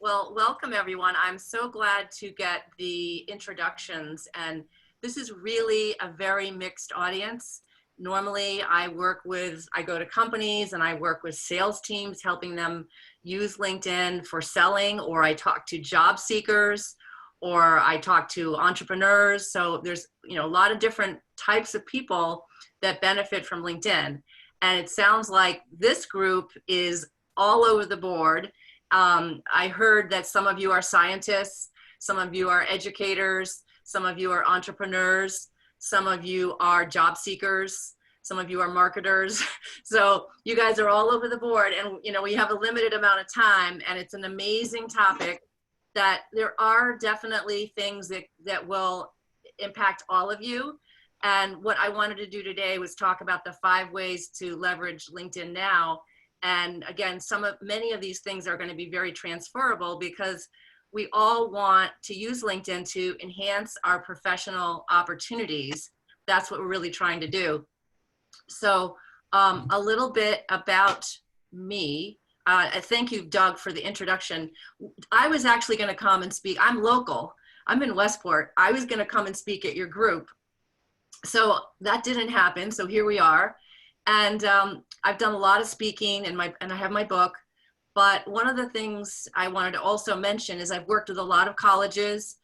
Well, welcome everyone. I'm so glad to get the introductions, and this is really a very mixed audience. Normally I go to companies and I work with sales teams, helping them use LinkedIn for selling, or I talk to job seekers, or I talk to entrepreneurs. So there's, a lot of different types of people that benefit from LinkedIn. And it sounds like this group is all over the board. I heard that some of you are scientists, some of you are educators, some of you are entrepreneurs, some of you are job seekers, some of you are marketers. So you guys are all over the board, and we have a limited amount of time, and it's an amazing topic that there are definitely things that will impact all of you. And what I wanted to do today was talk about the 5 ways to leverage LinkedIn now. And again, many of these things are going to be very transferable because we all want to use LinkedIn to enhance our professional opportunities. That's what we're really trying to do. So a little bit about me. Thank you, Doug, for the introduction. I was actually going to come and speak. I'm local. I'm in Westport. I was going to come and speak at your group. So that didn't happen. So here we are. And I've done a lot of speaking, and I have my book. But one of the things I wanted to also mention is I've worked with a lot of colleges.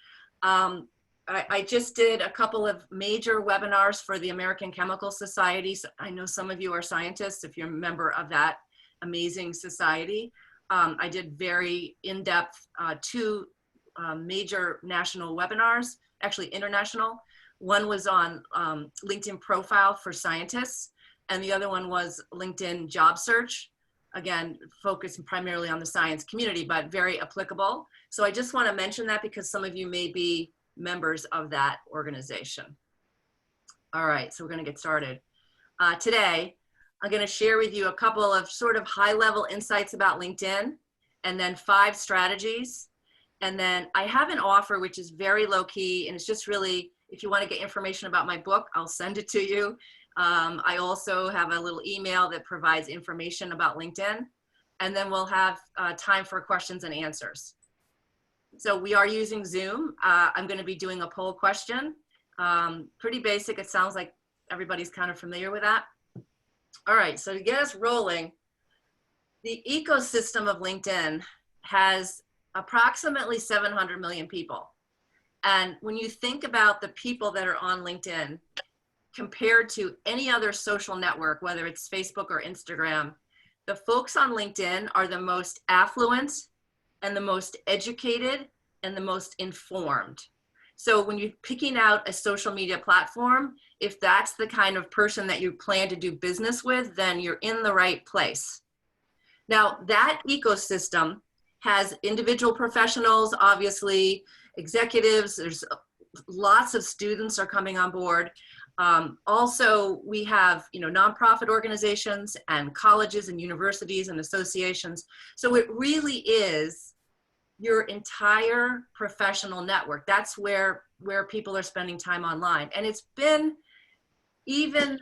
I just did a couple of major webinars for the American Chemical Society. So I know some of you are scientists if you're a member of that amazing society. I did very in-depth 2 major national webinars, actually international. One was on LinkedIn profile for scientists, and the other one was LinkedIn job search. Again, focused primarily on the science community, but very applicable. So I just want to mention that because some of you may be members of that organization. All right, so we're going to get started. Today, I'm going to share with you a couple of sort of high-level insights about LinkedIn, and then 5 strategies. And then I have an offer which is very low-key, and it's just really, if you want to get information about my book, I'll send it to you. I also have a little email that provides information about LinkedIn, and then we'll have time for questions and answers. So we are using Zoom. I'm going to be doing a poll question. Pretty basic. It sounds like everybody's kind of familiar with that. All right, so to get us rolling, the ecosystem of LinkedIn has approximately 700 million people. And when you think about the people that are on LinkedIn, compared to any other social network, whether it's Facebook or Instagram, the folks on LinkedIn are the most affluent and the most educated and the most informed. So when you're picking out a social media platform, if that's the kind of person that you plan to do business with, then you're in the right place. Now, that ecosystem has individual professionals, obviously, executives, there's lots of students are coming on board. Also, we have, nonprofit organizations and colleges and universities and associations. So it really is your entire professional network. That's where people are spending time online. And it's been even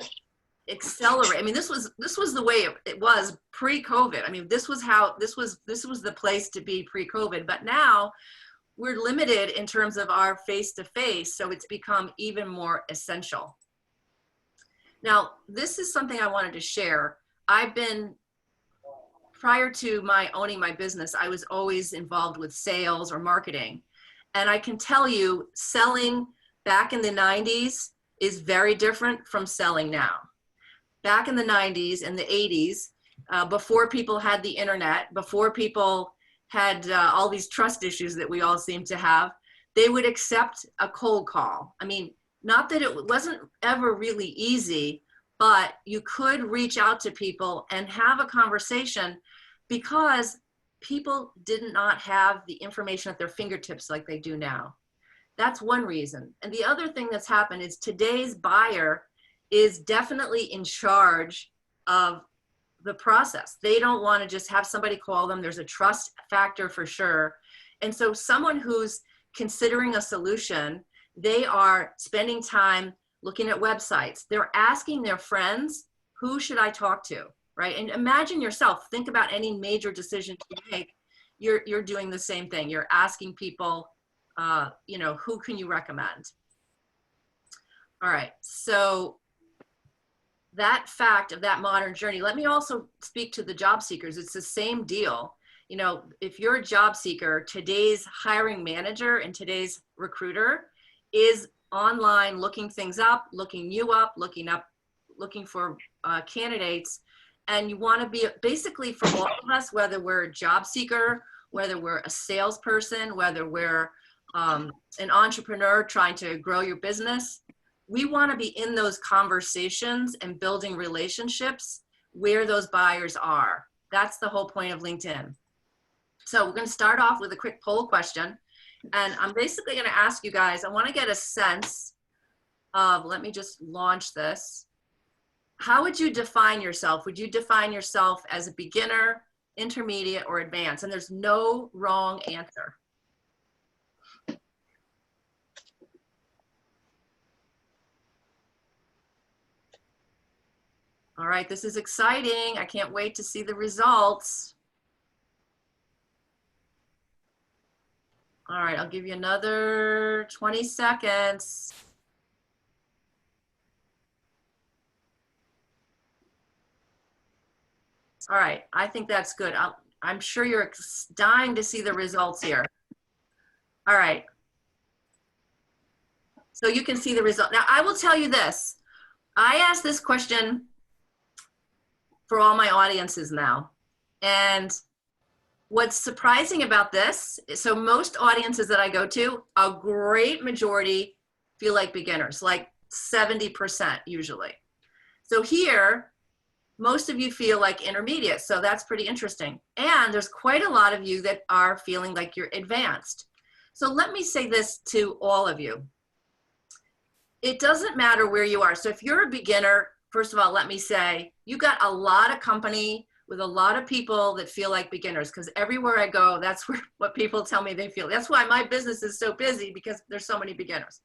accelerated. I mean, this was the way it was pre-COVID. I mean, this was the place to be pre-COVID. But now we're limited in terms of our face-to-face, so it's become even more essential. Now, this is something I wanted to share. Prior to my owning my business, I was always involved with sales or marketing. And I can tell you, selling back in the 90s is very different from selling now. Back in the 90s and the 80s, before people had the internet, before people had all these trust issues that we all seem to have, they would accept a cold call. I mean, not that it wasn't ever really easy, but you could reach out to people and have a conversation because people did not have the information at their fingertips like they do now. That's one reason. And the other thing that's happened is today's buyer is definitely in charge of the process. They don't want to just have somebody call them. There's a trust factor for sure. And so someone who's considering a solution, they are spending time looking at websites. They're asking their friends, who should I talk to, right? And imagine yourself, think about any major decision you make. you're doing the same thing. You're asking people, you know, who can you recommend? All right, so that fact of that modern journey, let me also speak to the job seekers. It's the same deal. You know, if you're a job seeker, today's hiring manager and today's recruiter is online looking things up, looking you up, looking for candidates. And you want to be, basically for all of us, whether we're a job seeker, whether we're a salesperson, whether we're an entrepreneur trying to grow your business, we want to be in those conversations and building relationships where those buyers are. That's the whole point of LinkedIn. So we're going to start off with a quick poll question. And I'm basically going to ask you guys, I want to get a sense of, let me just launch this. How would you define yourself? Would you define yourself as a beginner, intermediate, or advanced? And there's no wrong answer. All right, this is exciting. I can't wait to see the results. All right, I'll give you another 20 seconds. All right, I think that's good. I'm sure you're dying to see the results here. All right. So you can see the result. Now, I will tell you this. I asked this question for all my audiences now. And what's surprising about this, so most audiences that I go to, a great majority feel like beginners, like 70% usually. So here, most of you feel like intermediate, so that's pretty interesting. And there's quite a lot of you that are feeling like you're advanced. So let me say this to all of you. It doesn't matter where you are. So if you're a beginner, first of all, let me say, you got a lot of company with a lot of people that feel like beginners, because everywhere I go, that's what people tell me they feel. That's why my business is so busy, because there's so many beginners.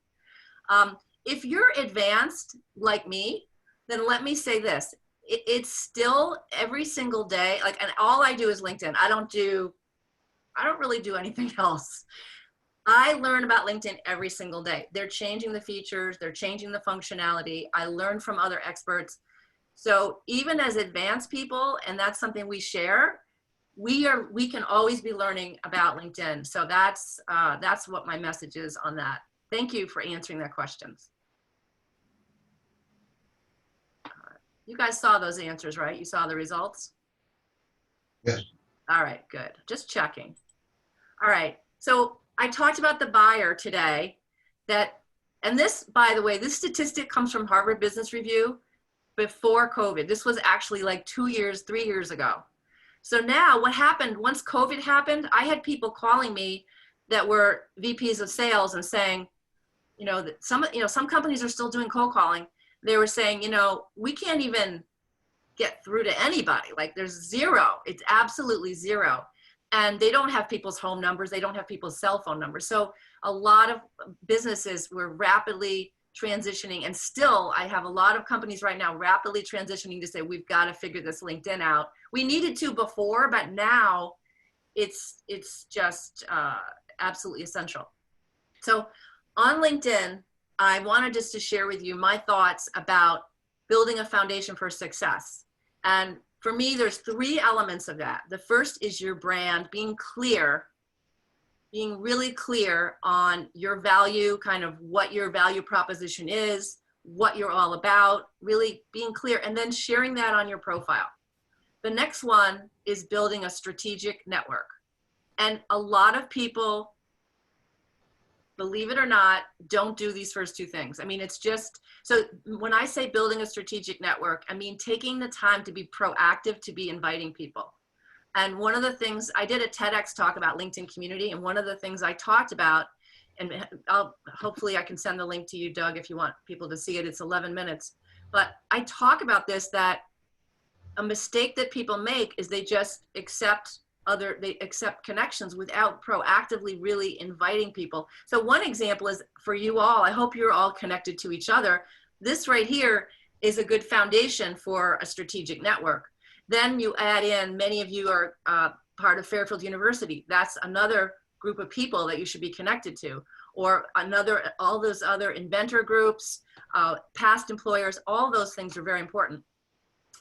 If you're advanced like me, then let me say this. It's still every single day, like, and all I do is LinkedIn. I don't really do anything else. I learn about LinkedIn every single day. They're changing the features, they're changing the functionality. I learn from other experts. So even as advanced people, and that's something we share, we can always be learning about LinkedIn. So that's what my message is on that. Thank you for answering their questions. You guys saw those answers, right? You saw the results? Yes. All right, good. Just checking. All right, so I talked about the buyer today, and this, by the way, this statistic comes from Harvard Business Review before COVID. This was actually like 2 years, 3 years ago. So now what happened, once COVID happened, I had people calling me that were VPs of sales and saying, you know, that some companies are still doing cold calling. They were saying, you know, we can't even get through to anybody. Like, there's zero. It's absolutely zero. And they don't have people's home numbers. They don't have people's cell phone numbers. So a lot of businesses were rapidly transitioning. And still, I have a lot of companies right now rapidly transitioning to say, we've got to figure this LinkedIn out. We needed to before, but now it's just absolutely essential. So on LinkedIn, I wanted just to share with you my thoughts about building a foundation for success. And for me, there's 3 elements of that. The first is your brand, being clear, being really clear on your value, kind of what your value proposition is, what you're all about, really being clear, and then sharing that on your profile. The next one is building a strategic network. And a lot of people, believe it or not, don't do these first 2 things. I mean, it's just, so when I say building a strategic network, I mean taking the time to be proactive, to be inviting people. And one of the things, I did a TEDx talk about LinkedIn community, and one of the things I talked about, and hopefully I can send the link to you, Doug, if you want people to see it, it's 11 minutes. But I talk about this, that a mistake that people make is they just accept connections without proactively really inviting people. So one example is for you all, I hope you're all connected to each other. This right here is a good foundation for a strategic network. Then you add in, many of you are part of Fairfield University. That's another group of people that you should be connected to, or all those other inventor groups, past employers. All those things are very important.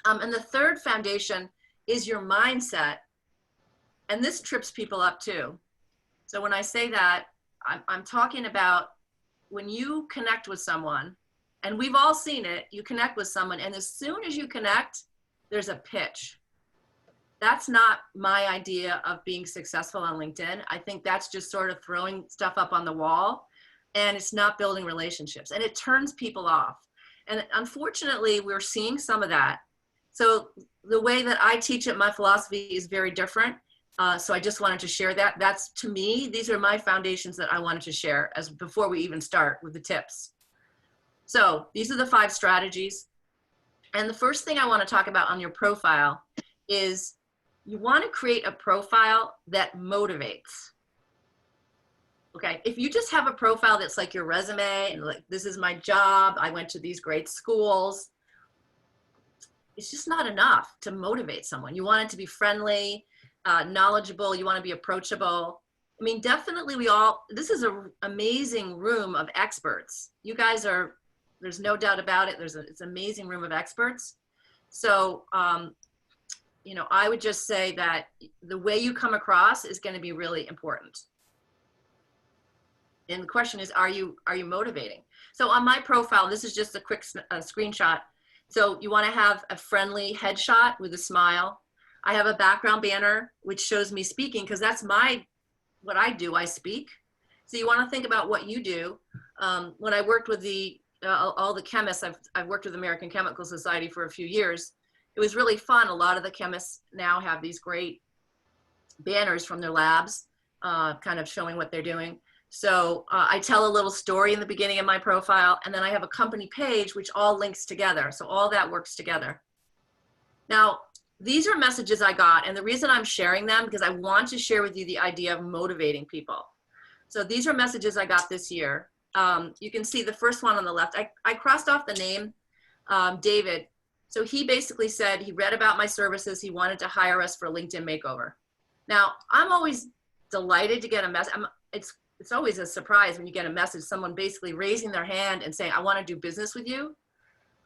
And the third foundation is your mindset. And this trips people up too. So when I say that, I'm talking about when you connect with someone, and we've all seen it, you connect with someone, and as soon as you connect, there's a pitch. That's not my idea of being successful on LinkedIn. I think that's just sort of throwing stuff up on the wall, and it's not building relationships, and it turns people off. And unfortunately, we're seeing some of that. So the way that I teach it, my philosophy is very different. So I just wanted to share that. That's, to me, these are my foundations that I wanted to share as before we even start with the tips. So these are the 5 strategies. And the first thing I want to talk about on your profile is you want to create a profile that motivates. Okay, if you just have a profile that's like your resume and like, this is my job, I went to these great schools, it's just not enough to motivate someone. You want it to be friendly, knowledgeable, you want to be approachable. I mean, definitely this is an amazing room of experts. You guys are, there's no doubt about it. It's an amazing room of experts. So, you know, I would just say that the way you come across is going to be really important. And the question is, are you motivating? So on my profile, this is just a quick screenshot. So you want to have a friendly headshot with a smile. I have a background banner, which shows me speaking, because that's what I do, I speak. So you want to think about what you do. When I worked with all the chemists, I've worked with American Chemical Society for a few years. It was really fun. A lot of the chemists now have these great banners from their labs, kind of showing what they're doing. So I tell a little story in the beginning of my profile, and then I have a company page, which all links together. So all that works together. Now, these are messages I got, and the reason I'm sharing them, because I want to share with you the idea of motivating people. So these are messages I got this year. You can see the first one on the left. I crossed off the name, David. So he basically said he read about my services. He wanted to hire us for a LinkedIn makeover. Now, I'm always delighted to get a message. It's always a surprise when you get a message, someone basically raising their hand and saying, I want to do business with you.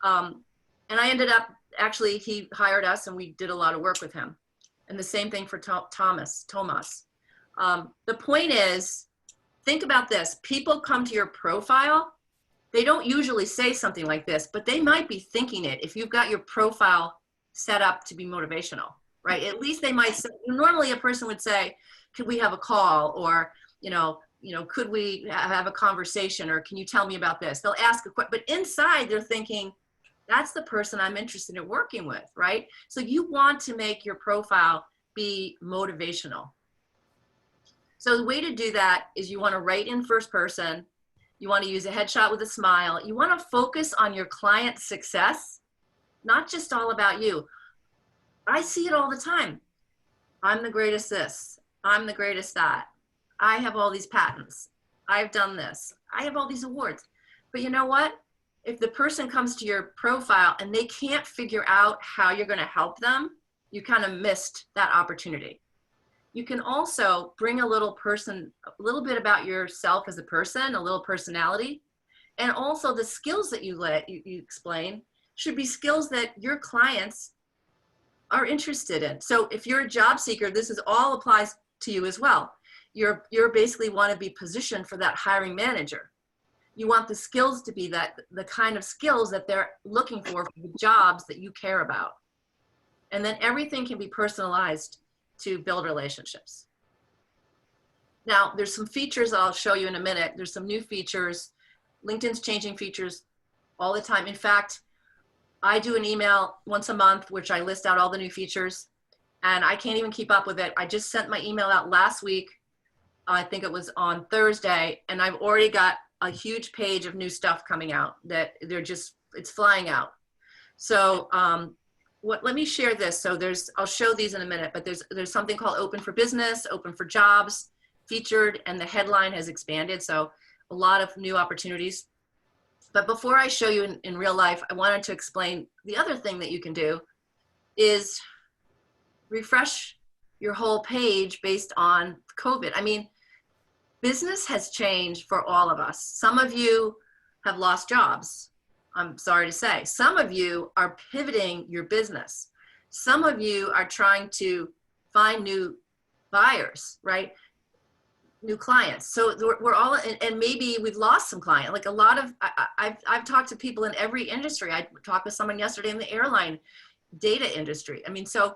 And I ended up, actually, he hired us and we did a lot of work with him. And the same thing for Thomas. The point is, think about this. People come to your profile. They don't usually say something like this, but they might be thinking it if you've got your profile set up to be motivational, right? At least they might say, normally a person would say, could we have a call? Or, could we have a conversation? Or can you tell me about this? They'll ask a question, but inside they're thinking, that's the person I'm interested in working with, right? So you want to make your profile be motivational. So the way to do that is you want to write in first person. You want to use a headshot with a smile. You want to focus on your client's success, not just all about you. I see it all the time. I'm the greatest this. I'm the greatest that. I have all these patents. I've done this. I have all these awards. But you know what? If the person comes to your profile and they can't figure out how you're going to help them, you kind of missed that opportunity. You can also bring a little bit about yourself as a person, a little personality, and also the skills that you explain should be skills that your clients are interested in. So if you're a job seeker, this all applies to you as well. You're basically want to be positioned for that hiring manager. You want the skills to be the kind of skills that they're looking for the jobs that you care about. And then everything can be personalized to build relationships. Now, there's some features I'll show you in a minute. There's some new features. LinkedIn's changing features all the time. In fact, I do an email once a month, which I list out all the new features, and I can't even keep up with it. I just sent my email out last week. I think it was on Thursday, and I've already got a huge page of new stuff coming out that it's flying out. So let me share this. So I'll show these in a minute, but there's something called Open for Business, Open for Jobs, featured, and the headline has expanded. So a lot of new opportunities. But before I show you in real life, I wanted to explain the other thing that you can do is refresh your whole page based on COVID. I mean, business has changed for all of us. Some of you have lost jobs, I'm sorry to say. Some of you are pivoting your business. Some of you are trying to find new buyers, right? New clients. So we're all, and maybe we've lost some clients. Like a lot of, I've talked to people in every industry. I talked with someone yesterday in the airline data industry. I mean, so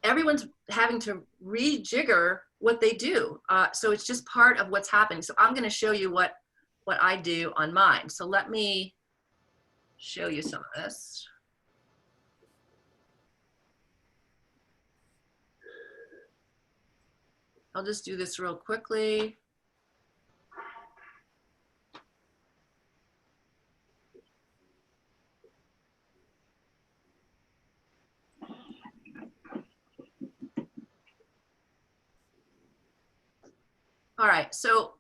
everyone's having to rejigger what they do. So it's just part of what's happening. So I'm going to show you what I do on mine. So let me show you some of this. I'll just do this real quickly. All right, so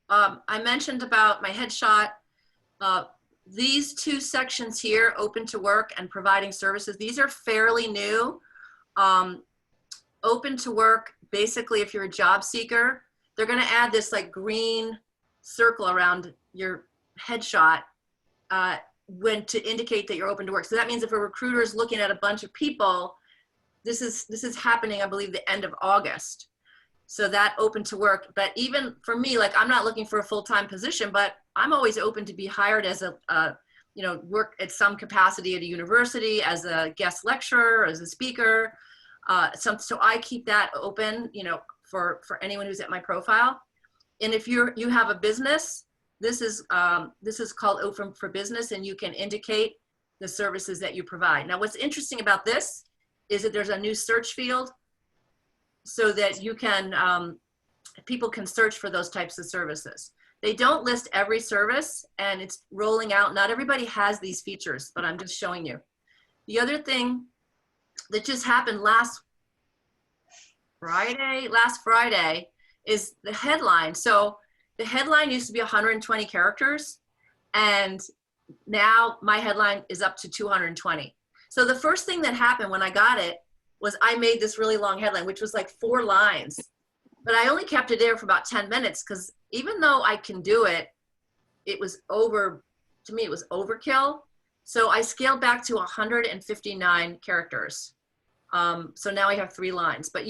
I mentioned about my headshot. These two sections here, open to work and providing services, these are fairly new. Open to work, basically if you're a job seeker, they're gonna add this like green circle around your headshot when to indicate that you're open to work. So that means if a recruiter is looking at a bunch of people, this is happening, I believe, the end of August. So that open to work, but even for me, like I'm not looking for a full-time position, but I'm always open to be hired as you know, work at some capacity at a university, as a guest lecturer, as a speaker. So I keep that open, you know, for anyone who's at my profile. And if you have a business, this is called Open for Business, and you can indicate the services that you provide. Now, what's interesting about this is that there's a new search field, so that you can, people can search for those types of services. They don't list every service, and it's rolling out. Not everybody has these features, but I'm just showing you. The other thing that just happened last Friday is the headline. So the headline used to be 120 characters, and now my headline is up to 220. So the first thing that happened when I got it was I made this really long headline, which was like 4 lines, but I only kept it there for about 10 minutes because even though I can do it, it was to me, it was overkill. So I scaled back to 159 characters. So now I have 3 lines, but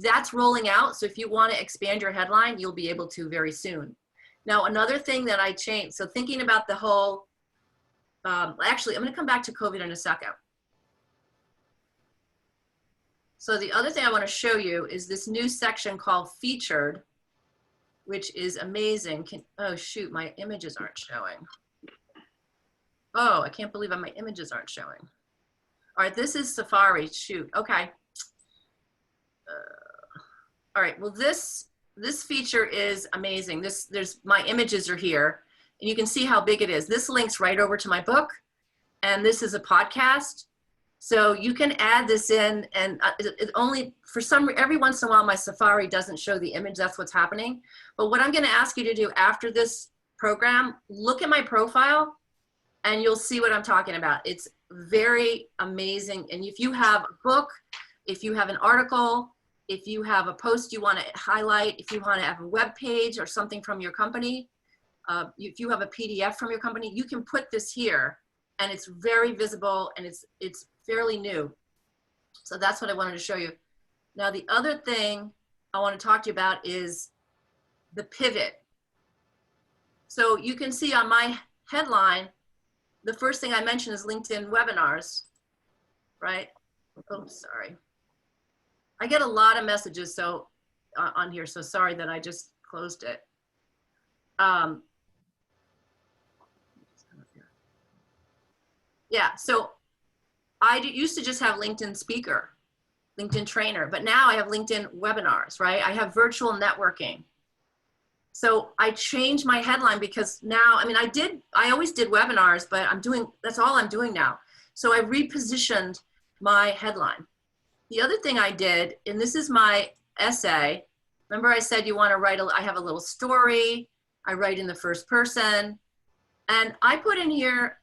that's rolling out. So if you want to expand your headline, you'll be able to very soon. Now, another thing that I changed, so thinking about the whole, actually, I'm going to come back to COVID in a second. So the other thing I want to show you is this new section called Featured, which is amazing. Oh shoot, my images aren't showing. Oh, I can't believe my images aren't showing. All right, this is Safari, shoot, okay. All right, well this feature is amazing. My images are here, and you can see how big it is. This links right over to my book, and this is a podcast. So you can add this in, and it only, every once in a while my Safari doesn't show the image, that's what's happening. But what I'm gonna ask you to do after this program, look at my profile and you'll see what I'm talking about. It's very amazing. And if you have a book, if you have an article, if you have a post you wanna highlight, if you wanna have a web page or something from your company, if you have a PDF from your company, you can put this here, and it's very visible, and it's fairly new. So that's what I wanted to show you. Now, the other thing I want to talk to you about is the pivot. So you can see on my headline, the first thing I mentioned is LinkedIn webinars, right? Oh, sorry. I get a lot of messages on here, so sorry that I just closed it. Yeah, so I used to just have LinkedIn speaker, LinkedIn trainer, but now I have LinkedIn webinars, right? I have virtual networking. So I changed my headline because now, I mean, I always did webinars, but that's all I'm doing now. So I repositioned my headline. The other thing I did, and this is my essay. Remember I said you want to write, I have a little story. I write in the first person, and I put in here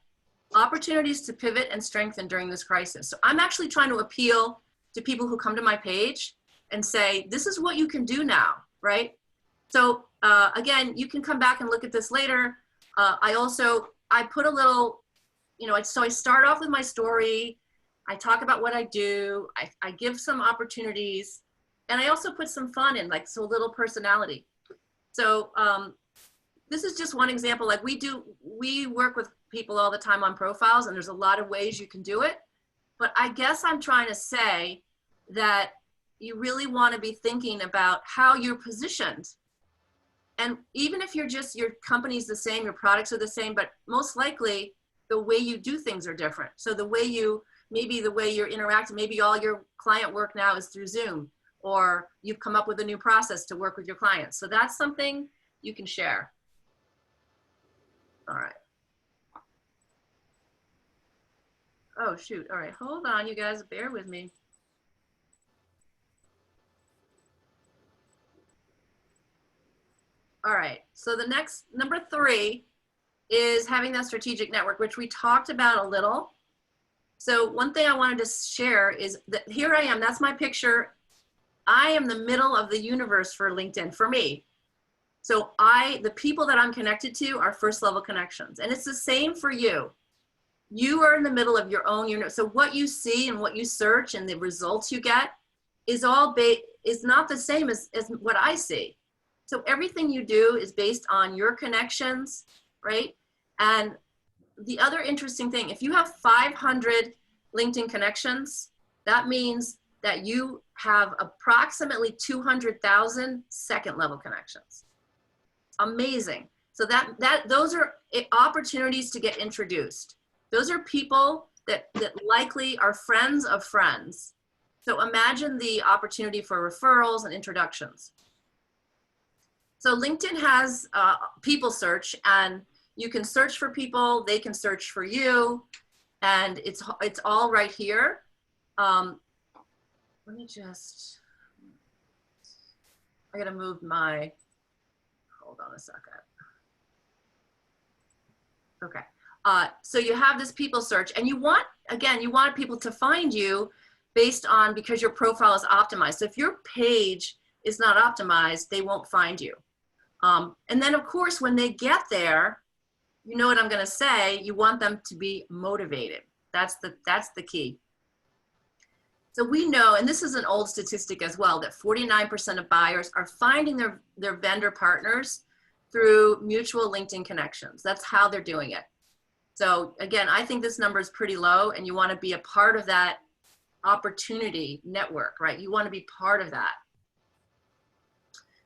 opportunities to pivot and strengthen during this crisis. So I'm actually trying to appeal to people who come to my page and say, this is what you can do now, right? So again, you can come back and look at this later. I put a little, so I start off with my story. I talk about what I do. I give some opportunities, and I also put some fun in, like, so a little personality. So this is just one example. Like we work with people all the time on profiles, and there's a lot of ways you can do it. But I guess I'm trying to say that you really want to be thinking about how you're positioned. And even if your company's the same, your products are the same, but most likely the way you do things are different. So maybe the way you're interacting, maybe all your client work now is through Zoom, or you've come up with a new process to work with your clients. So that's something you can share. All right. Oh, shoot. All right. Hold on, you guys. Bear with me. All right. So the next, number 3, is having that strategic network, which we talked about a little. So one thing I wanted to share is that here I am. That's my picture. I am the middle of the universe for LinkedIn, for me. So the people that I'm connected to are first level connections. And it's the same for you. You are in the middle of your own universe. So what you see and what you search and the results you get is not the same as what I see. So everything you do is based on your connections, right? And the other interesting thing, if you have 500 LinkedIn connections, that means that you have approximately 200,000 second level connections. Amazing. So those are opportunities to get introduced. Those are people that likely are friends of friends. So imagine the opportunity for referrals and introductions. So LinkedIn has people search, and you can search for people, they can search for you, and it's all right here. Let me just, I gotta move hold on a second. Okay. So you have this people search, and you want people to find you because your profile is optimized. So if your page is not optimized, they won't find you. And then of course, when they get there, you know what I'm going to say, you want them to be motivated. That's the key. So we know, and this is an old statistic as well, that 49% of buyers are finding their vendor partners through mutual LinkedIn connections. That's how they're doing it. So again, I think this number is pretty low, and you want to be a part of that opportunity network, right? You want to be part of that.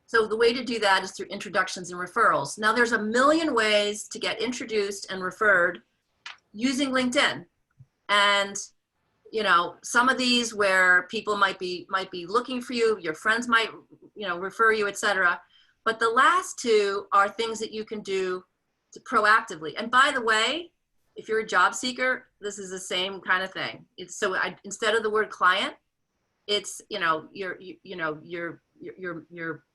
So the way to do that is through introductions and referrals. Now there's a million ways to get introduced and referred using LinkedIn. And some of these where people might be looking for you, your friends might, refer you, etc. But the last 2 are things that you can do proactively. And by the way, if you're a job seeker, this is the same kind of thing. Instead of the word client, it's your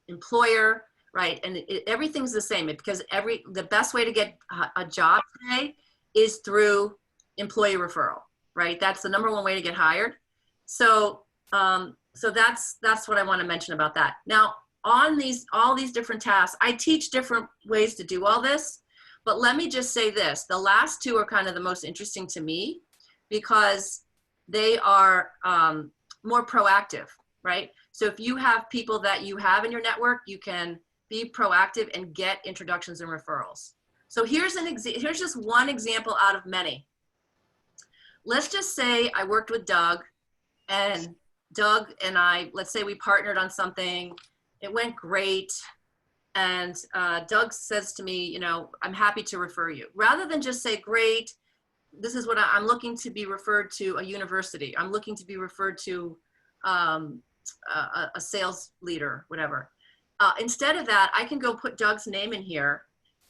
employer, right? And everything's the same, because the best way to get a job today is through employee referral, right? That's the #1 way to get hired. So that's what I want to mention about that. Now, on all these different tasks, I teach different ways to do all this. But let me just say this, the last 2 are kind of the most interesting to me, because they are more proactive, right? So if you have people that you have in your network, you can be proactive and get introductions and referrals. So here's just one example out of many. Let's just say I worked with Doug, and Doug and I, let's say we partnered on something, it went great. And Doug says to me, I'm happy to refer you. Rather than just say, great, this is what I'm looking to be referred to a university. I'm looking to be referred to a sales leader, whatever. Instead of that, I can go put Doug's name in here,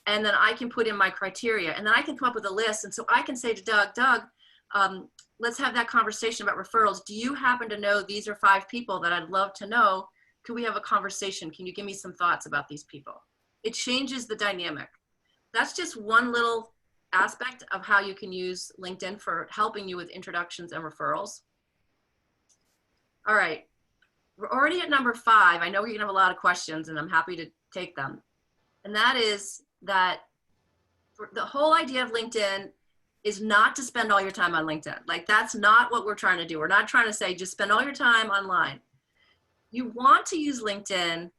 and then I can put in my criteria, and then I can come up with a list. And so I can say to Doug, let's have that conversation about referrals. Do you happen to know these are 5 people that I'd love to know? Could we have a conversation? Can you give me some thoughts about these people? It changes the dynamic. That's just one little aspect of how you can use LinkedIn for helping you with introductions and referrals. All right. we're already at number 5. I know you're gonna have a lot of questions and I'm happy to take them. And that is that the whole idea of LinkedIn is not to spend all your time on LinkedIn. Like that's not what we're trying to do. We're not trying to say, just spend all your time online. You want to use LinkedIn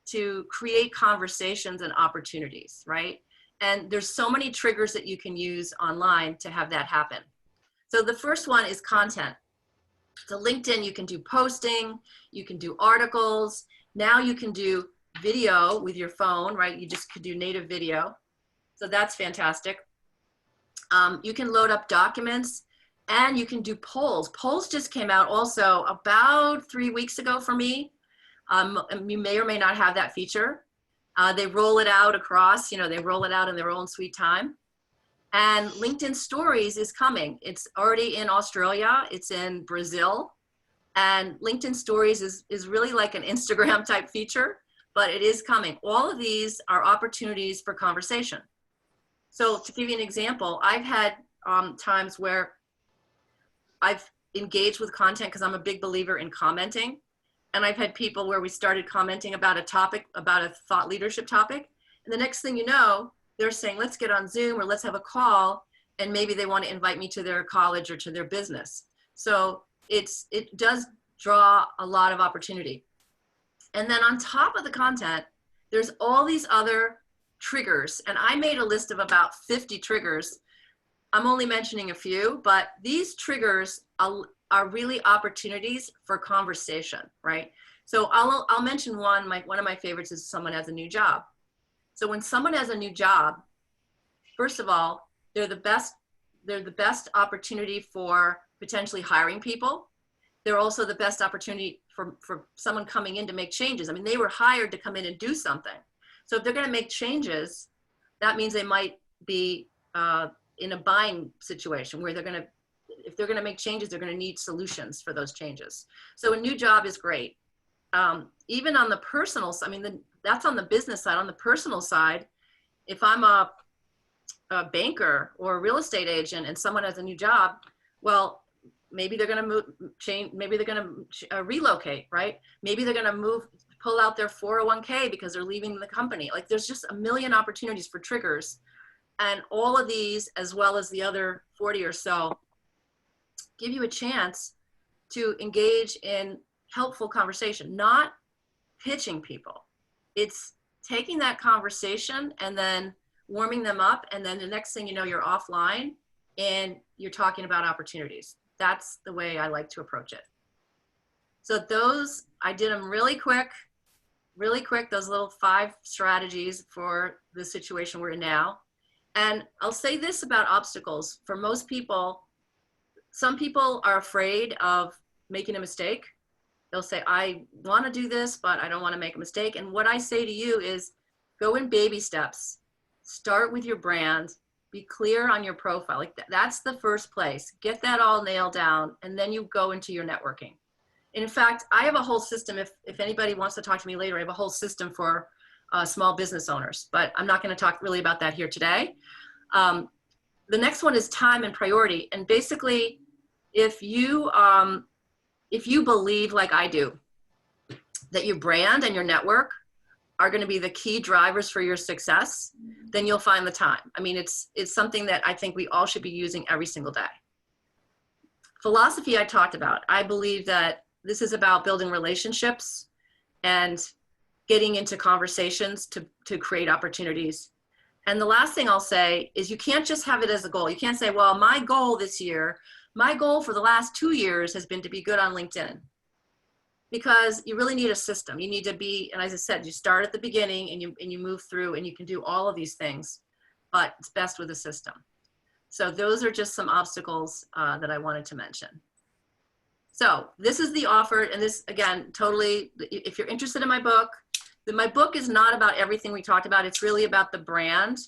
to create conversations and opportunities, right? And there's so many triggers that you can use online to have that happen. So the first one is content. So LinkedIn, you can do posting, you can do articles. Now you can do video with your phone, right? You just could do native video. So that's fantastic. You can load up documents and you can do polls. Polls just came out also about 3 weeks ago for me. You may or may not have that feature. They roll it out across, they roll it out in their own sweet time. And LinkedIn Stories is coming. It's already in Australia. It's in Brazil. And LinkedIn Stories is really like an Instagram type feature, but it is coming. All of these are opportunities for conversation. So to give you an example, I've had times where I've engaged with content because I'm a big believer in commenting. And I've had people where we started commenting about a topic, about a thought leadership topic. And the next thing you know, they're saying, let's get on Zoom or let's have a call. And maybe they want to invite me to their college or to their business. So it does draw a lot of opportunity. And then on top of the content, there's all these other triggers. And I made a list of about 50 triggers. I'm only mentioning a few, but these triggers are really opportunities for conversation, right? So I'll mention one. One of my favorites is someone has a new job. So when someone has a new job, first of all, they're the best opportunity for potentially hiring people. They're also the best opportunity for someone coming in to make changes. I mean, they were hired to come in and do something. So if they're going to make changes, that means they might be in a buying situation where if they're going to make changes, they're going to need solutions for those changes. So a new job is great. Even on the personal side, I mean, that's on the business side. On the personal side, if I'm a banker or a real estate agent and someone has a new job, well, maybe they're going to change. Maybe they're going to relocate, right? Maybe they're going to pull out their 401k because they're leaving the company. Like there's just a million opportunities for triggers. And all of these, as well as the other 40 or so, give you a chance to engage in helpful conversation, not pitching people. It's taking that conversation and then warming them up. And then the next thing you know, you're offline and you're talking about opportunities. That's the way I like to approach it. So those, I did them really quick, those little 5 strategies for the situation we're in now. And I'll say this about obstacles. For most people, some people are afraid of making a mistake. They'll say, I want to do this, but I don't want to make a mistake. And what I say to you is go in baby steps. Start with your brand. Be clear on your profile. Like that's the first place. Get that all nailed down, and then you go into your networking. And in fact, I have a whole system. If anybody wants to talk to me later, I have a whole system for small business owners, but I'm not going to talk really about that here today. The next one is time and priority. And basically, if you believe like I do, that your brand and your network are going to be the key drivers for your success, then you'll find the time. I mean, it's something that I think we all should be using every single day. Philosophy I talked about. I believe that this is about building relationships and getting into conversations to create opportunities. And the last thing I'll say is you can't just have it as a goal. You can't say, well, my goal this year, my goal for the last 2 years has been to be good on LinkedIn. Because you really need a system. You need to be, and as I said, you start at the beginning and you move through and you can do all of these things, but it's best with a system. So those are just some obstacles that I wanted to mention. So this is the offer, and this, again, totally, if you're interested in my book is not about everything we talked about. It's really about the brand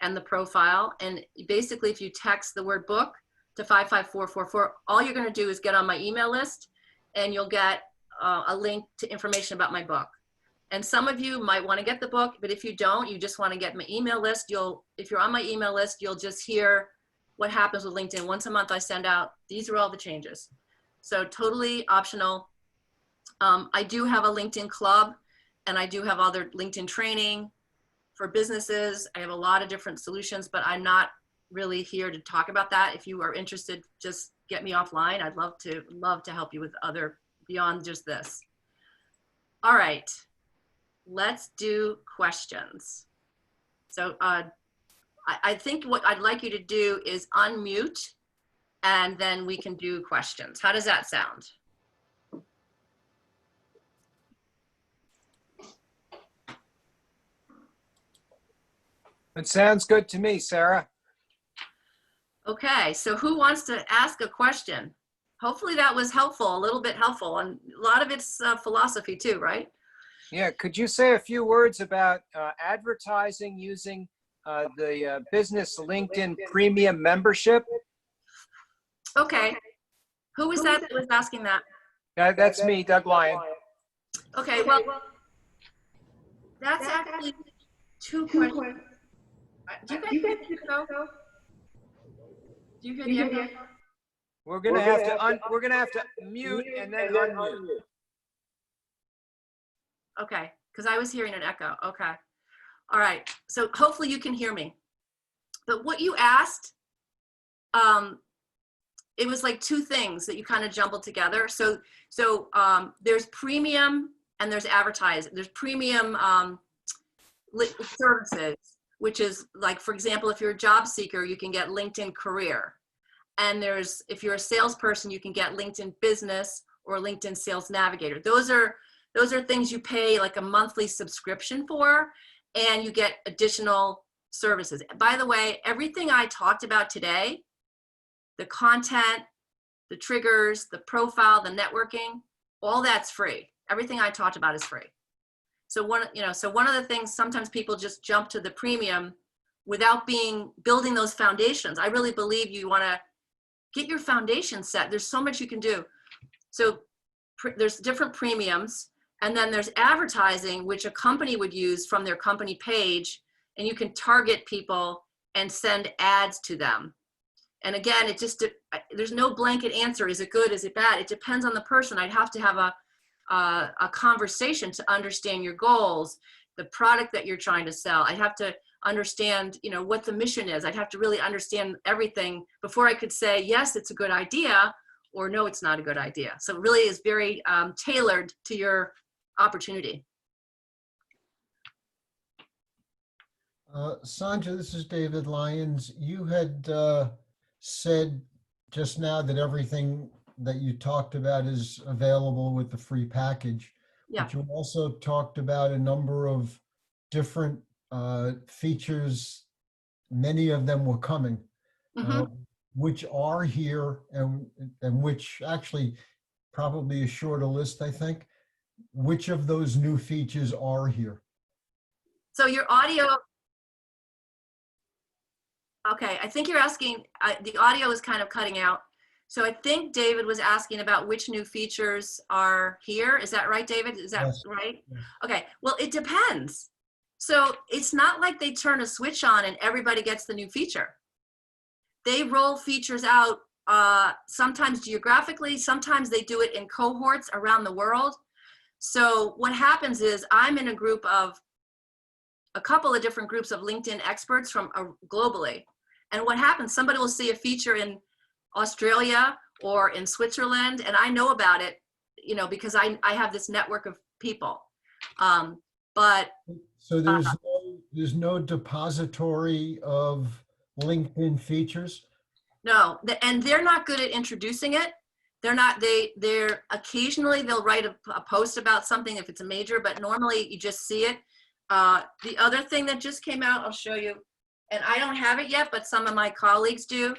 and the profile. And basically, if you text the word book to 55444, all you're going to do is get on my email list, and you'll get a link to information about my book. And some of you might want to get the book, but if you don't, you just want to get my email list. If you're on my email list, you'll just hear what happens with LinkedIn. Once a month, I send out, these are all the changes. So totally optional. I do have a LinkedIn club, and I do have other LinkedIn training for businesses. I have a lot of different solutions, but I'm not really here to talk about that. If you are interested, just get me offline. I'd love to help you with other beyond just this. All right, let's do questions. So I think what I'd like you to do is unmute, and then we can do questions. How does that sound? It sounds good to me, Sarah. Okay, so who wants to ask a question? Hopefully that was helpful, a little bit helpful, and a lot of it's philosophy too, right? Yeah, could you say a few words about advertising using the business LinkedIn premium membership? Okay, who was that was asking that? That's me, Doug Lyon. Okay, well, that's actually two questions. Do you guys hear the echo? Do you hear the echo? We're gonna have to mute and then unmute. Okay, because I was hearing an echo. Okay. All right. So hopefully you can hear me. But what you asked, it was like two things that you kind of jumbled together. So there's premium and there's advertising. There's premium services, which is like, for example, if you're a job seeker, you can get LinkedIn Career. And there's, if you're a salesperson, you can get LinkedIn Business or LinkedIn Sales Navigator. Those are things you pay like a monthly subscription for, and you get additional services. By the way, everything I talked about today, the content, the triggers, the profile, the networking, all that's free. Everything I talked about is free. So one of the things, sometimes people just jump to the premium without building those foundations. I really believe you want to get your foundation set. There's so much you can do. So there's different premiums, and then there's advertising, which a company would use from their company page, and you can target people and send ads to them. And again, there's no blanket answer. Is it good? Is it bad? It depends on the person. I'd have to have a conversation to understand your goals, the product that you're trying to sell. I'd have to understand, what the mission is. I'd have to really understand everything before I could say, yes, it's a good idea, or no, it's not a good idea. So it really is very tailored to your opportunity. Sandra, this is David Lyons. You had said just now that everything that you talked about is available with the free package. Yeah. But you also talked about a number of different features. Many of them were coming, which are here and which actually probably a shorter list, I think. Which of those new features are here? So your audio, okay, I think you're asking, the audio is kind of cutting out. So I think David was asking about which new features are here. Is that right, David? Is that right? Yes. Okay, well, it depends. So it's not like they turn a switch on and everybody gets the new feature. They roll features out sometimes geographically, sometimes they do it in cohorts around the world. So what happens is I'm in a couple of different groups of LinkedIn experts from globally. And what happens, somebody will see a feature in Australia or in Switzerland, and I know about it, because I have this network of people. But so there's no depository of LinkedIn features? No, and they're not good at introducing it. They're occasionally they'll write a post about something if it's a major, but normally you just see it. The other thing that just came out, I'll show you, and I don't have it yet, but some of my colleagues do,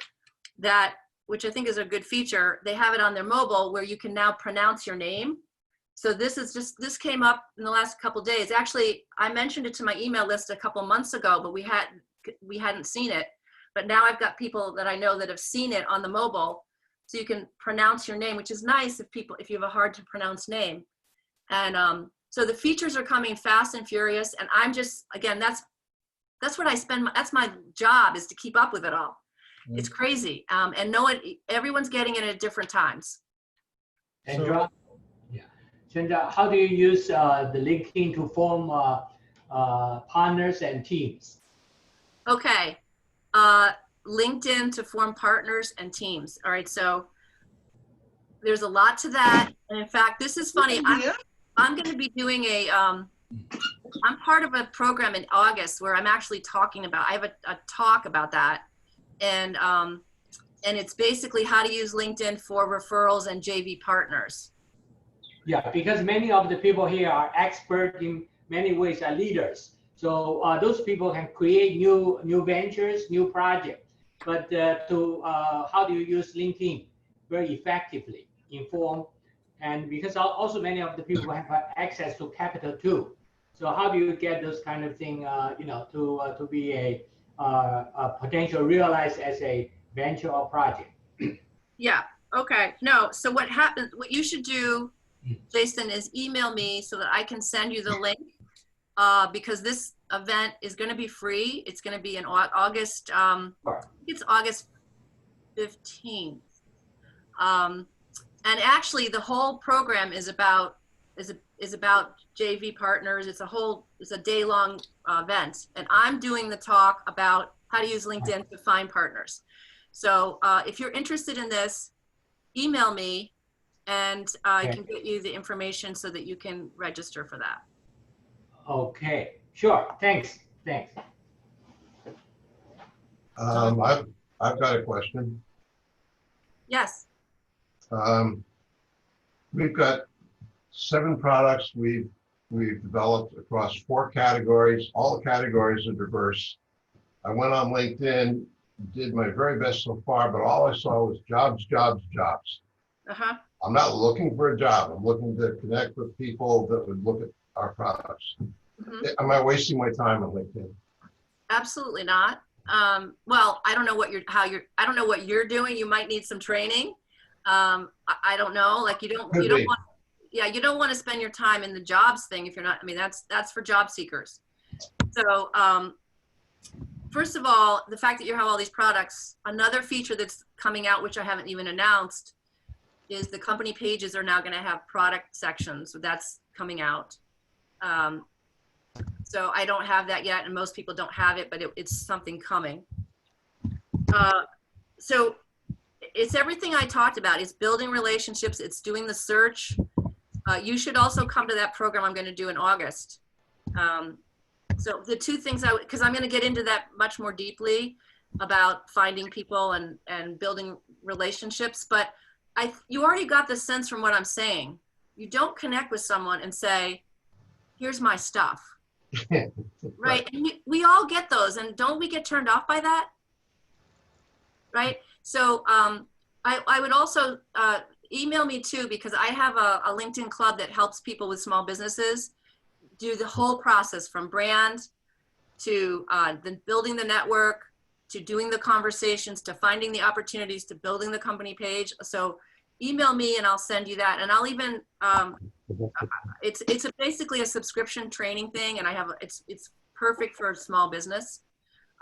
which I think is a good feature. They have it on their mobile where you can now pronounce your name. So this came up in the last couple of days. Actually, I mentioned it to my email list a couple of months ago, but we hadn't seen it. But now I've got people that I know that have seen it on the mobile. So you can pronounce your name, which is nice if you have a hard to pronounce name. And so the features are coming fast and furious. And I'm just, again, that's what that's my job, is to keep up with it all. Mm-hmm. It's crazy. And everyone's getting it at different times. And Sandra, how do you use the LinkedIn to form partners and teams? Okay. LinkedIn to form partners and teams. All right. So there's a lot to that. And in fact, this is funny. I'm going to be doing I'm part of a program in August where I'm actually talking about, I have a talk about that. And it's basically how to use LinkedIn for referrals and JV partners. Yeah, because many of the people here are expert in many ways, are leaders. So those people can create new ventures, new projects. But how do you use LinkedIn very effectively, inform, and because also many of the people have access to capital too. So how do you get those kind of thing, to be a potential realized as a venture or project? Yeah. Okay. No. So what happens? What you should do, Jason, is email me so that I can send you the link. Because this event is going to be free. It's going to be in August. It's August 15th. And actually, the whole program is about JV partners. It's a day-long event, and I'm doing the talk about how to use LinkedIn to find partners. So if you're interested in this, email me, and I can get you the information so that you can register for that. Okay, sure. Thanks. I've got a question. Yes. We've got 7 products we've developed across 4 categories. All the categories are diverse. I went on LinkedIn, did my very best so far, but all I saw was jobs, jobs, jobs. I'm not looking for a job. I'm looking to connect with people that would look at our products. Am I wasting my time on LinkedIn? Absolutely not. Well, I don't know what I don't know what you're doing. You might need some training. I don't know. Like you don't want to spend your time in the jobs thing if you're not. I mean, that's for job seekers. So first of all, the fact that you have all these products. Another feature that's coming out, which I haven't even announced, is the company pages are now going to have product sections. So that's coming out. So I don't have that yet, and most people don't have it, but it's something coming. So it's everything I talked about. It's building relationships. It's doing the search. You should also come to that program I'm going to do in August. So the 2 things because I'm going to get into that much more deeply about finding people and building relationships. But you already got the sense from what I'm saying. You don't connect with someone and say, here's my stuff. Right. And we all get those. And don't we get turned off by that? Right. So I would also email me too, because I have a LinkedIn club that helps people with small businesses do the whole process from brand to building the network, to doing the conversations, to finding the opportunities, to building the company page. So email me and I'll send you that. And I'll even, it's basically a subscription training thing. And it's perfect for a small business.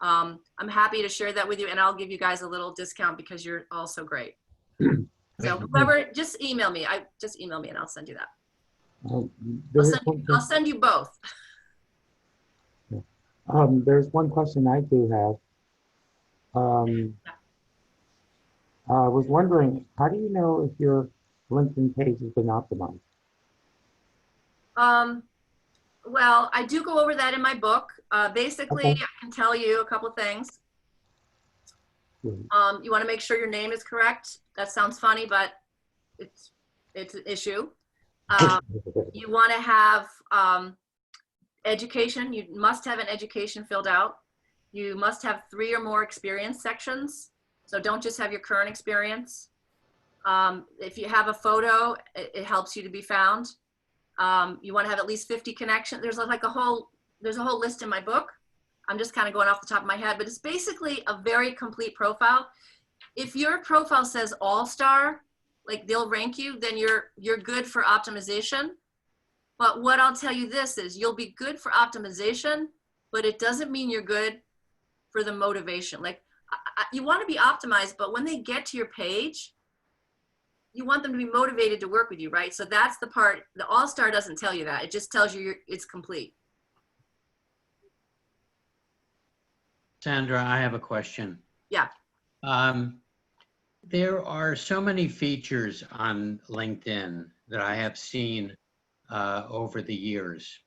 I'm happy to share that with you, and I'll give you guys a little discount because you're all so great. So whoever, just email me. Just email me and I'll send you that. I'll send you both. There's one question I do have. I was wondering, how do you know if your LinkedIn page has been optimized? Well, I do go over that in my book. Basically, okay. I can tell you a couple of things. You want to make sure your name is correct. That sounds funny, but it's an issue. You want to have education. You must have an education filled out. You must have 3 or more experience sections. So don't just have your current experience. If you have a photo, it helps you to be found. You want to have at least 50 connections. There's a whole list in my book. I'm just kind of going off the top of my head, but it's basically a very complete profile. If your profile says all-star, like they'll rank you, then you're good for optimization. But what I'll tell you this is you'll be good for optimization, but it doesn't mean you're good for the motivation. Like you want to be optimized, but when they get to your page, you want them to be motivated to work with you, right? So that's the part, the All-Star doesn't tell you that. It just tells you it's complete. Sandra, I have a question. Yeah. There are so many features on LinkedIn that I have seen over the years.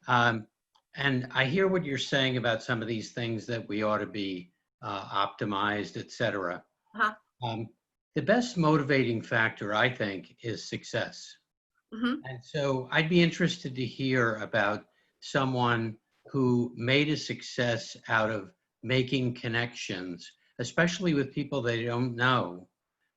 And I hear what you're saying about some of these things that we ought to be optimized, et cetera. The best motivating factor, I think, is success. And so I'd be interested to hear about someone who made a success out of making connections, especially with people they don't know,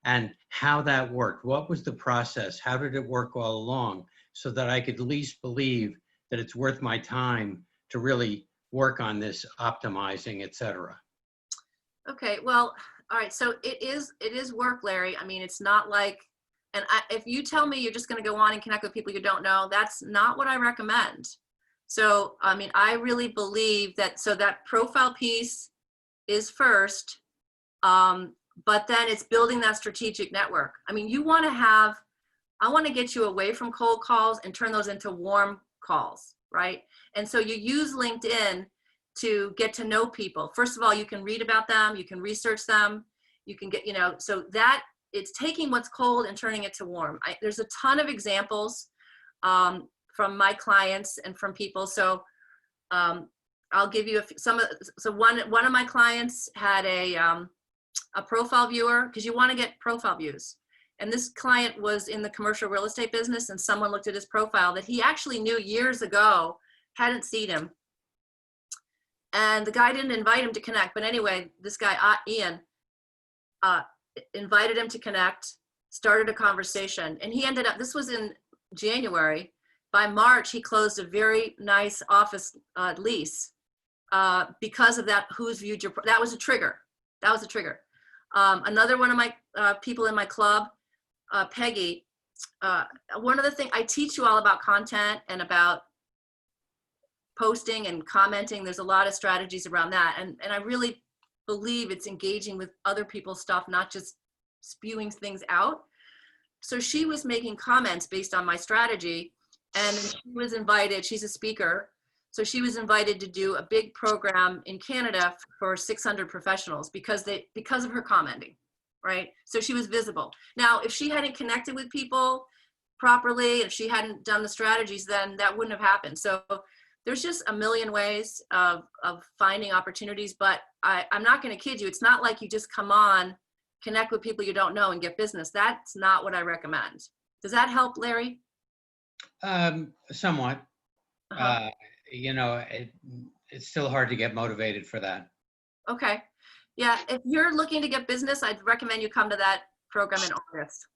and how that worked. What was the process? How did it work all along? So that I could at least believe that it's worth my time to really work on this optimizing, et cetera. Okay, well, all right, so it is work, Larry. I mean, it's not like, and if you tell me you're just gonna go on and connect with people you don't know, that's not what I recommend. So, I mean, I really believe that, so that profile piece is first, but then it's building that strategic network. I mean, you wanna have, I wanna get you away from cold calls and turn those into warm calls, right? And so you use LinkedIn to get to know people. First of all, you can read about them, you can research them, you can get, you know, so that it's taking what's cold and turning it to warm. There's a ton of examples from my clients and from people. So I'll give you one of my clients had a profile viewer, because you want to get profile views. And this client was in the commercial real estate business, and someone looked at his profile that he actually knew years ago, hadn't seen him. And the guy didn't invite him to connect. But anyway, this guy, Ian, invited him to connect, started a conversation. And he ended up, this was in January. By March, he closed a very nice office lease because of that, who's viewed your, that was a trigger. That was a trigger. Another one of my people in my club, Peggy, one of the things, I teach you all about content and about posting and commenting. There's a lot of strategies around that. And I really believe it's engaging with other people's stuff, not just spewing things out. So she was making comments based on my strategy, and she was invited, she's a speaker. So she was invited to do a big program in Canada for 600 professionals because of her commenting, right? So she was visible. Now, if she hadn't connected with people properly, if she hadn't done the strategies, then that wouldn't have happened. So there's just a million ways of finding opportunities, but I'm not gonna kid you. It's not like you just come on, connect with people you don't know and get business. That's not what I recommend. Does that help, Larry? Somewhat. You know, it's still hard to get motivated for that. Okay. Yeah, if you're looking to get business, I'd recommend you come to that program in August.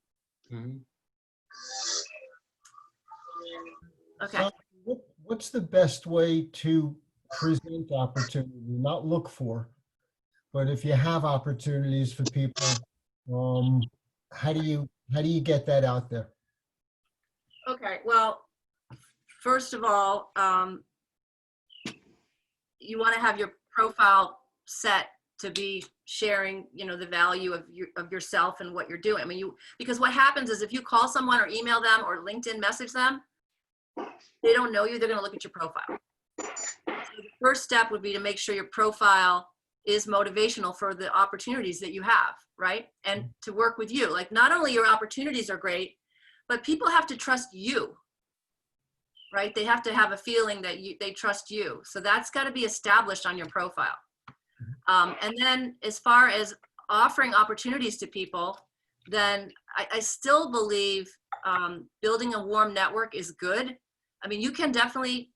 Okay. So what's the best way to present opportunity, not look for, but if you have opportunities for people, how do you get that out there? Okay, well, first of all, you want to have your profile set to be sharing, you know, the value of yourself and what you're doing. I mean, because what happens is if you call someone or email them or LinkedIn message them, they don't know you, they're going to look at your profile. So the first step would be to make sure your profile is motivational for the opportunities that you have, right? And to work with you. Like, not only your opportunities are great, but people have to trust you, right? They have to have a feeling that they trust you. So that's got to be established on your profile. And then as far as offering opportunities to people, then I still believe building a warm network is good. I mean, you can definitely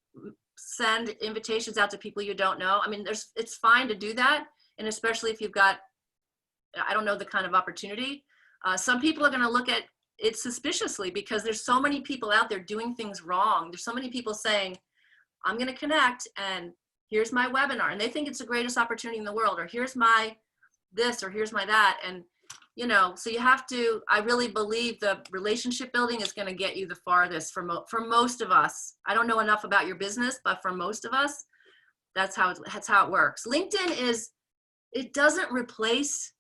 send invitations out to people you don't know. I mean, it's fine to do that. And especially if you've got, I don't know, the kind of opportunity. Some people are going to look at it suspiciously because there's so many people out there doing things wrong. There's so many people saying, I'm going to connect and here's my webinar. And they think it's the greatest opportunity in the world, or here's my this, or here's my that. And, you know, so you have to, I really believe the relationship building is going to get you the farthest for most of us. I don't know enough about your business, but for most of us, that's how it works. LinkedIn it doesn't replace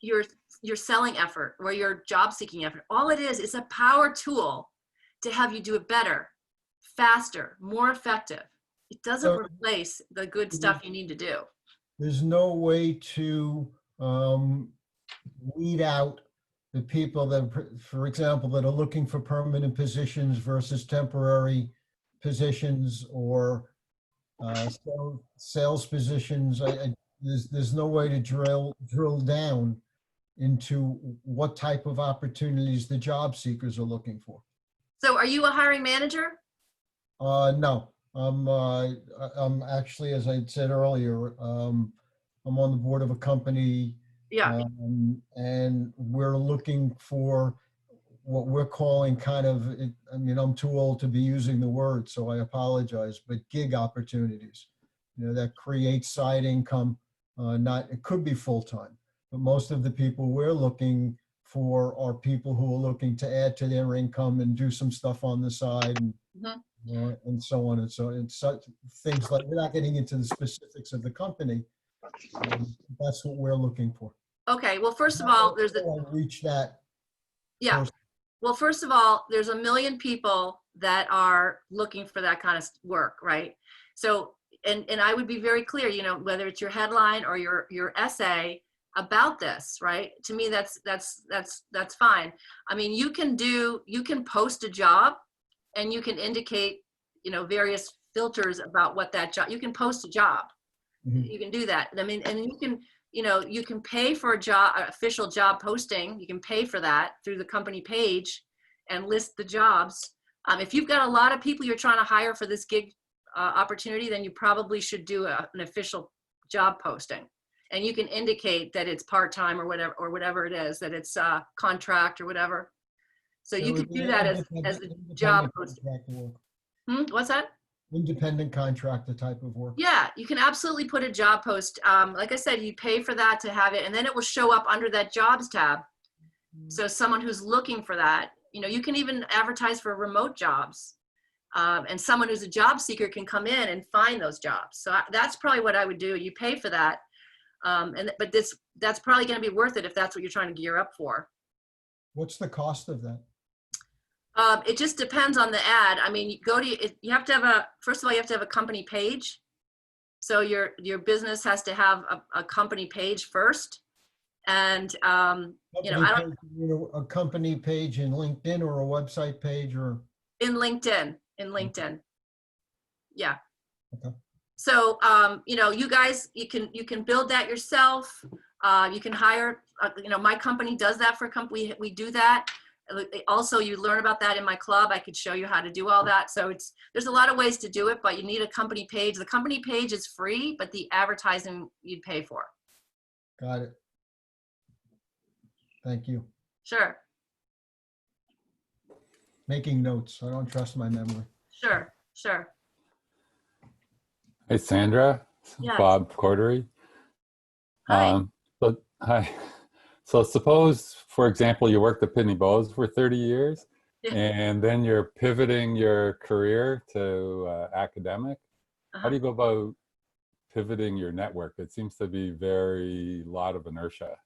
your your selling effort or your job seeking effort. All it is a power tool to have you do it better, faster, more effective. It doesn't replace the good stuff you need to do. There's no way to weed out the people that, for example, that are looking for permanent positions versus temporary positions or sales positions. There's no way to drill down into what type of opportunities the job seekers are looking for. So are you a hiring manager? No, I'm actually, as I said earlier, I'm on the board of a company. Yeah. And we're looking for what we're calling kind of, I mean, I'm too old to be using the word, so I apologize, but gig opportunities, that create side income. It could be full-time, but most of the people we're looking for are people who are looking to add to their income and do some stuff on the side and so on and so on. And such things like, we're not getting into the specifics of the company. That's what we're looking for. Okay. Well, first of all, there's reach that. Yeah. Person. Well, first of all, there's a million people that are looking for that kind of work, right? So, and I would be very clear, whether it's your headline or your essay about this, right? To me, that's fine. I mean, you can post a job and you can indicate, various filters about what that job, you can post a job. Mm-hmm. You can do that. I mean, and you can pay for official job posting. You can pay for that through the company page and list the jobs. If you've got a lot of people you're trying to hire for this gig opportunity, then you probably should do an official job posting. And you can indicate that it's part-time or whatever it is, that it's contract or whatever. So you can do that as a job posting. What's that? Independent contractor type of work. Yeah, you can absolutely put a job post. Like I said, you pay for that to have it, and then it will show up under that jobs tab. So someone who's looking for that, you can even advertise for remote jobs. And someone who's a job seeker can come in and find those jobs. So that's probably what I would do. You pay for that. But that's probably going to be worth it if that's what you're trying to gear up for. What's the cost of that? It just depends on the ad. I mean, you have to have first of all, you have to have a company page. So your business has to have a company page first. And, a company page in LinkedIn or a website page or? In LinkedIn. Yeah. Okay. So, you guys, you can build that yourself. You can hire, my company does that for a company. We do that. Also, you learn about that in my club. I could show you how to do all that. So there's a lot of ways to do it, but you need a company page. The company page is free, but the advertising you'd pay for. Got it. Thank you. Sure. Making notes. I don't trust my memory. Sure. Hey, Sandra. Yes. Bob Cordery. Hi. Hi. So suppose, for example, you worked at Pitney Bowes for 30 years, and then you're pivoting your career to academic. How do you go about pivoting your network? It seems to be lot of inertia.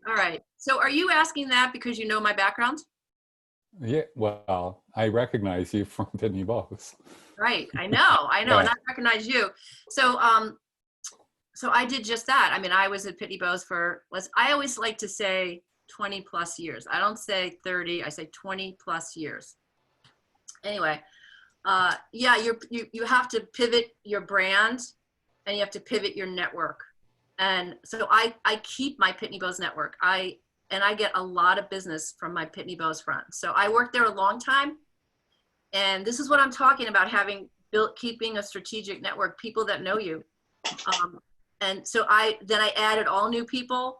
All right. So are you asking that because you know my background? Yeah, well, I recognize you from Pitney Bowes. Right. I know, Yeah. and I recognize you. So, so I did just that. I mean, I was at Pitney Bowes I always like to say 20 plus years. I don't say 30, I say 20 plus years. Anyway, yeah, you have to pivot your brand and you have to pivot your network. And so I keep my Pitney Bowes network. I get a lot of business from my Pitney Bowes friends. So I worked there a long time. And this is what I'm talking about, keeping a strategic network, people that know you. And so I added all new people,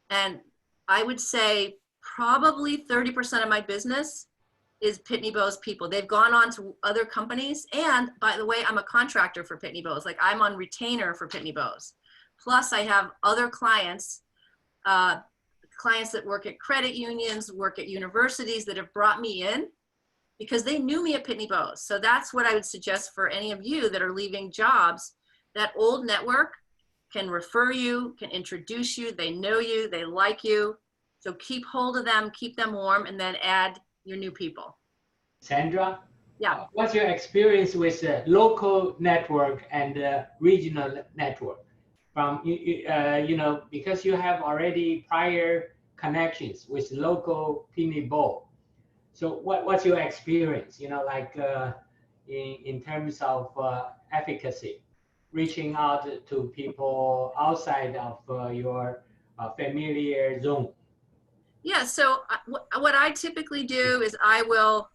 and I would say probably 30% of my business is Pitney Bowes people. They've gone on to other companies. And by the way, I'm a contractor for Pitney Bowes. Like, I'm on retainer for Pitney Bowes. Plus I have other clients that work at credit unions, work at universities that have brought me in because they knew me at Pitney Bowes. So that's what I would suggest for any of you that are leaving jobs. That old network can refer you, can introduce you, they know you, they like you. So keep hold of them, keep them warm, and then add your new people. Sandra? Yeah. What's your experience with local network and regional network? From you know, because you have already prior connections with local Pitney Bowl. So what's your experience? You know, like in terms of efficacy, reaching out to people outside of your familiar zone. Yeah. So what I typically do is I will.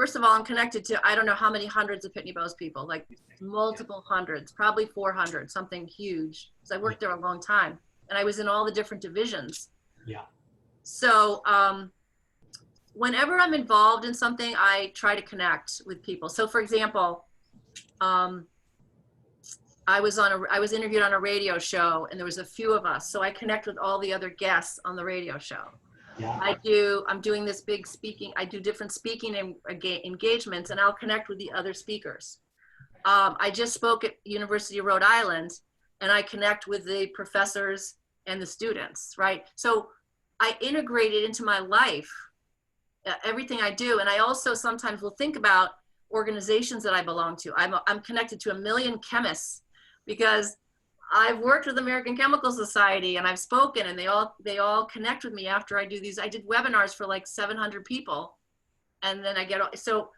First of all, I'm connected to, I don't know how many hundreds of Pitney Bowes people, like multiple hundreds, probably 400, something huge. Because I worked there a long time and I was in all the different divisions. Yeah. So whenever I'm involved in something, I try to connect with people. So for example, I was interviewed on a radio show and there was a few of us. So I connect with all the other guests on the radio show. Yeah. I'm doing this big speaking, I do different speaking engagements and I'll connect with the other speakers. I just spoke at University of Rhode Island and I connect with the professors and the students, right? So I integrate it into my life, everything I do. And I also sometimes will think about organizations that I belong to. I'm connected to a million chemists because I've worked with American Chemical Society and I've spoken and they all connect with me after I do these. I did webinars for like 700 people and then so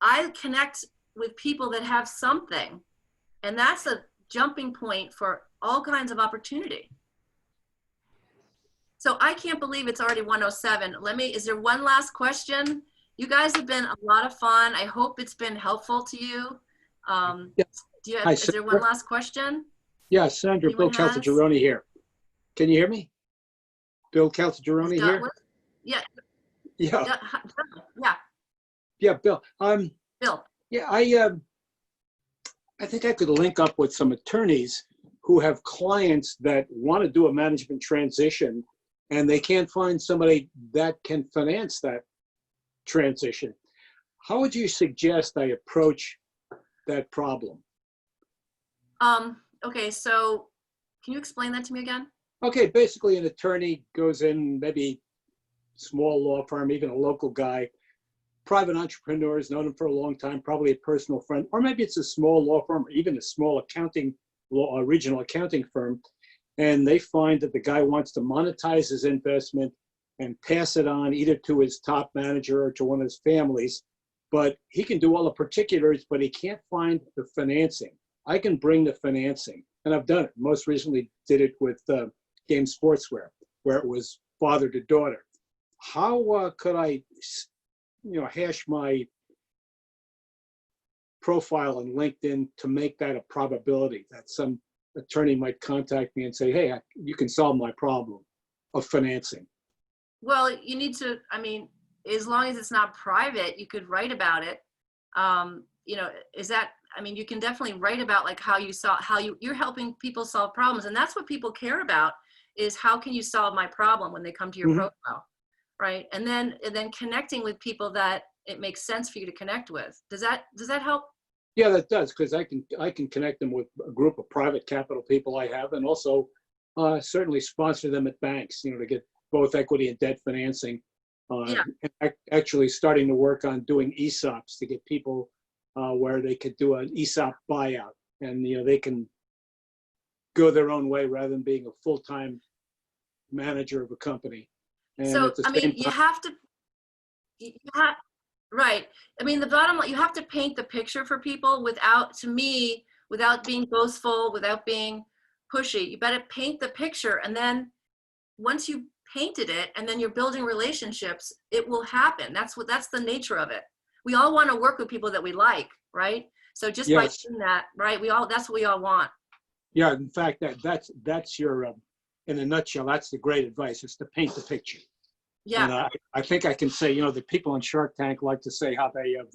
I connect with people that have something and that's a jumping point for all kinds of opportunity. So I can't believe it's already 1:07. Is there one last question? You guys have been a lot of fun. I hope it's been helpful to you. Yeah. Is there one last question? Yeah, Sandra, Anyone Bill has? Caltagirone here. Can you hear me? Bill Caltagirone here? Yeah. Yeah. Yeah. Yeah, Bill. Bill. Yeah, I think I could link up with some attorneys who have clients that want to do a management transition and they can't find somebody that can finance that transition. How would you suggest I approach that problem? Okay, so can you explain that to me again? Okay, basically an attorney goes in, maybe small law firm, even a local guy, private entrepreneur, has known him for a long time, probably a personal friend, or maybe it's a small law firm, or even a small regional accounting firm, and they find that the guy wants to monetize his investment and pass it on either to his top manager or to one of his families, but he can do all the particulars, but he can't find the financing. I can bring the financing, and I've done it. Most recently did it with Game Sportswear, where it was father to daughter. How could I, hash my profile on LinkedIn to make that a probability that some attorney might contact me and say, hey, you can solve my problem of financing? Well, you need to, as long as it's not private, you could write about it. You can definitely write about like you're helping people solve problems. And that's what people care about is how can you solve my problem when they come to your profile, right? And then connecting with people that it makes sense for you to connect with. Does that help? Yeah, that does, because I can connect them with a group of private capital people I have, and also certainly sponsor them at banks, to get both equity and debt financing. And actually starting to work on doing ESOPs to get people where they could do an ESOP buyout, and they can go their own way rather than being a full-time manager of a company. And so right. The bottom line, you have to paint the picture for people without being boastful, without being pushy. You better paint the picture, and then once you painted it and then you're building relationships, it will happen. That's the nature of it. We all want to work with people that we like, right? So just by doing that, right, that's what we all want. Yeah, in fact, that's your in a nutshell, that's the great advice, is to paint the picture. Yeah. And I think I can say, the people on Shark Tank like to say how they have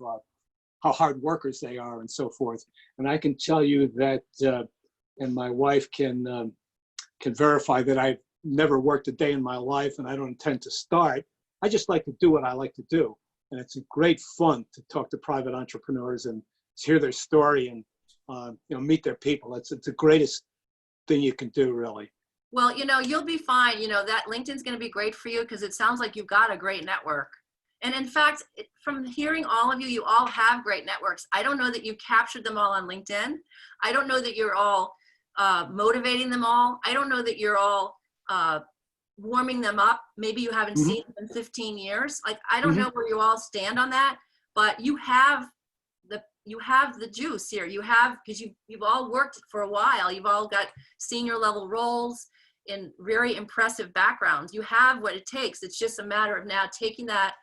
how hard workers they are and so forth. And I can tell you that, and my wife can verify that I've never worked a day in my life, and I don't intend to start. I just like to do what I like to do. And it's great fun to talk to private entrepreneurs and hear their story and meet their people. It's the greatest thing you can do, really. Well, you'll be fine. That LinkedIn's going to be great for you because it sounds like you've got a great network. And in fact, from hearing all of you, you all have great networks. I don't know that you captured them all on LinkedIn. I don't know that you're all motivating them all. I don't know that you're all warming them up. Maybe you haven't seen them in 15 years. Like, I don't know where you all stand on that, but you have the juice here. You have, because you've all worked for a while. You've all got senior level roles in very impressive backgrounds. You have what it takes. It's just a matter of now taking that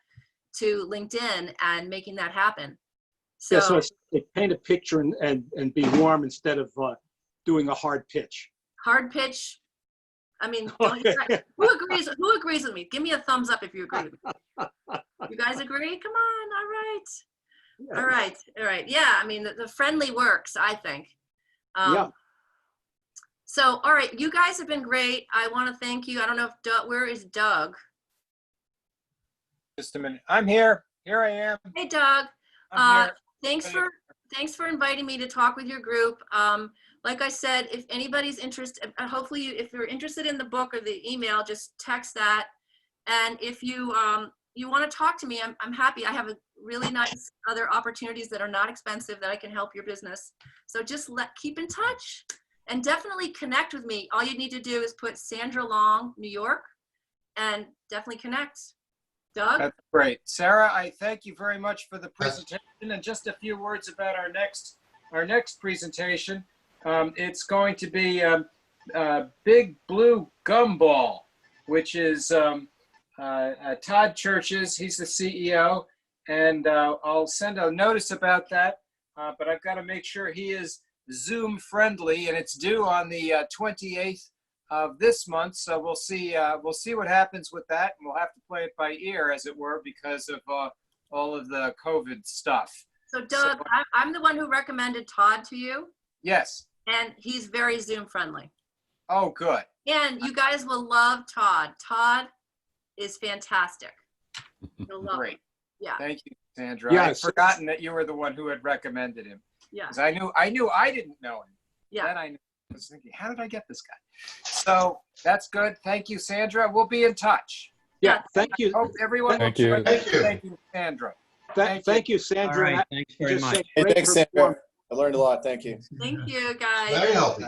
to LinkedIn and making that happen. So, yeah, so they paint a picture and be warm instead of doing a hard pitch. Hard pitch. I mean, who agrees with me? Give me a thumbs up if you agree with me. You guys agree? Come on. All right. All right. Yeah, I mean, the friendly works, I think. Yeah. So, all right, you guys have been great. I want to thank you. I don't know if Doug, where is Doug? Just a minute. I'm here. Here I am. Hey, Doug. I'm here. Thanks for inviting me to talk with your group. Like I said, if anybody's interested, hopefully if you're interested in the book or the email, just text that. And if you want to talk to me, I'm happy. I have a really nice other opportunities that are not expensive that I can help your business. So just keep in touch and definitely connect with me. All you need to do is put Sandra Long, New York, and definitely connect. Doug? That's great. Sarah, I thank you very much for the presentation. And just a few words about our next presentation. It's going to be a Big Blue Gumball, which is Todd Churches. He's the CEO, and I'll send a notice about that. But I've got to make sure he is Zoom friendly, and it's due on the 28th of this month. So we'll see what happens with that, and we'll have to play it by ear, as it were, because of all of the COVID stuff. So Doug, I'm the one who recommended Todd to you. Yes. And he's very Zoom friendly. Oh, good. And you guys will love Todd. Todd is fantastic. You'll love Great. him. Yeah. Thank you, Sandra. Yeah, I'd forgotten that you were the one who had recommended him. Yeah. Because I knew I didn't know him. Yeah. Then I was thinking, how did I get this guy? So that's good. Thank you, Sandra. We'll be in touch. Yeah, thank you. Hope everyone. Thank you. Thank you, Sandra. Thank you, Sandra. All right, thanks very Just much. said Hey, great thanks, Sandra. performance. I learned a lot. Thank you. Thank you, guys. very healthy.